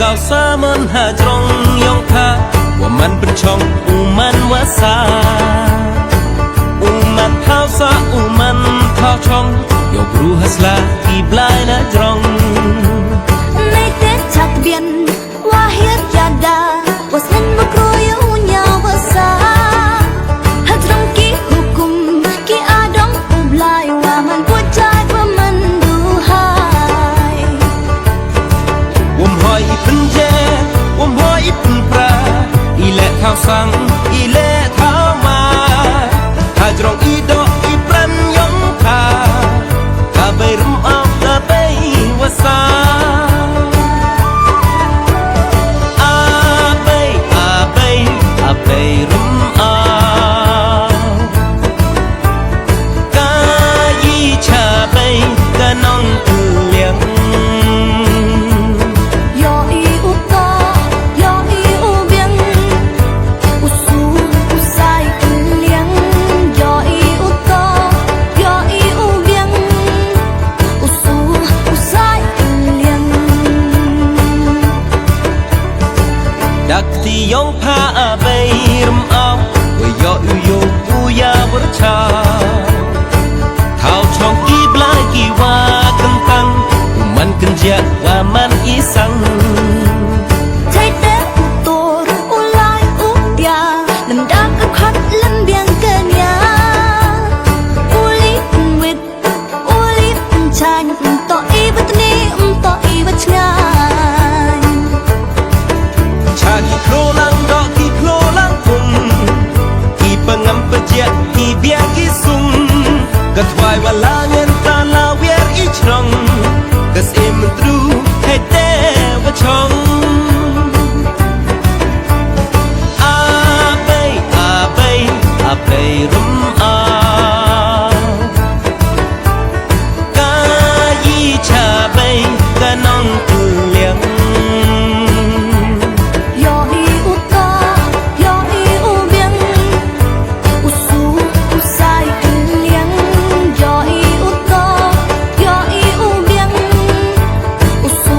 าวสามันหาจรองยองคาว่ามันเป็นช่องอูมันวาสาอูมันข้าวสาอูมันข้าวช่องยกรู้ฮัสลากีบลายนะจรองในเต็ดชัดเบียนว่าเฮียยาดาว่าสันบุกรอยอูญาวาสาฮัตรองกีหุกุมกีอาดองอูบลายว่ามันปวดใจว่ามันดูหายหอยเป็นเจหอยเป็นปลาอีเล่ข้าวสังอีเล่ข้าวมาถ้าจรองอีดอกอีปรันยองคาถ้าไปรุมเอาถ้าไปวาสาไปรุมเอากายีชาไปกะน้องตื่นเลี้ยงยออีอุกอยออีอุเบียงอุสูอุไซตื่นเลี้ยงยออีอุกอยออีอุเบียงอุสูอุไซตื่นเลี้ยงดักที่ยองพาไปรุมเอาว่ายออุโยอุยาบรชาข้าวช่องกีบลายกีว่ากันตังมันกันเจาว่ามันอีสังใจเต้อุโตอุลายอุปยาลำดักกับคัดลำเบียงเกินยาอุลิปวิดอุลิปชายต่ออีวัตนีต่ออีวัชงานชากีโครลังดอกกีโครลังกุมกีปังอัมปะเจากีเบียกีซุงกะทวายว่าลาเงินตาลาเวียร์อีชรองกะเสมตรูให้เตวะชองอาไปรุมอากายีชาไปกะน้องตื่นเลี้ยงยออีอุกอยออีอุเบียงอุสูอุไซตื่นเลี้ยงยออีอุกอยออีอุเบียงอุสู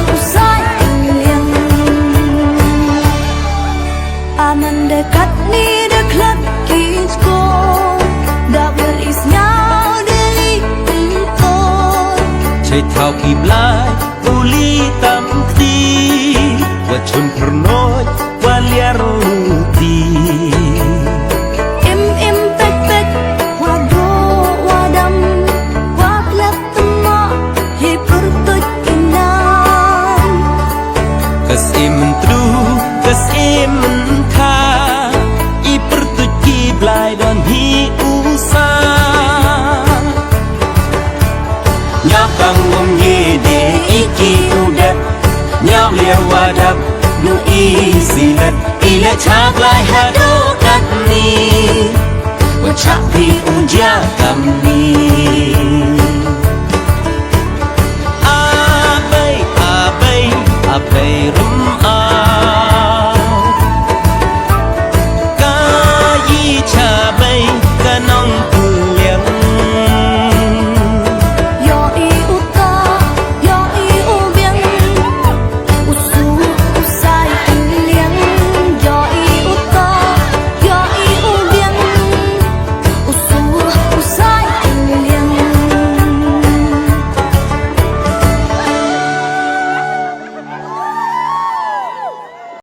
อุไซตื่นเลี้ยงอามันเดกัดนี่เดคลักกีสโกดาเวลอิสยาวเดลีโตใช่เท่ากีบลายอุลีตำตีว่าชนพรน้อยว่าเลียรูตีเอ็มเป็ดว่าโดว่าดำว่าเล็บตมะให้ปรุตุกินน้ำกะเสมันตรูกะเสมันทาอีปรุตุกีบลายดอนฮีอุซาญาบังวงเยเดอีกีอุเดญาเลียว่าดับนูอีสิลัดอีและชากลายหาดูกัดนี้ว่าชักพีอุญญาคำนี้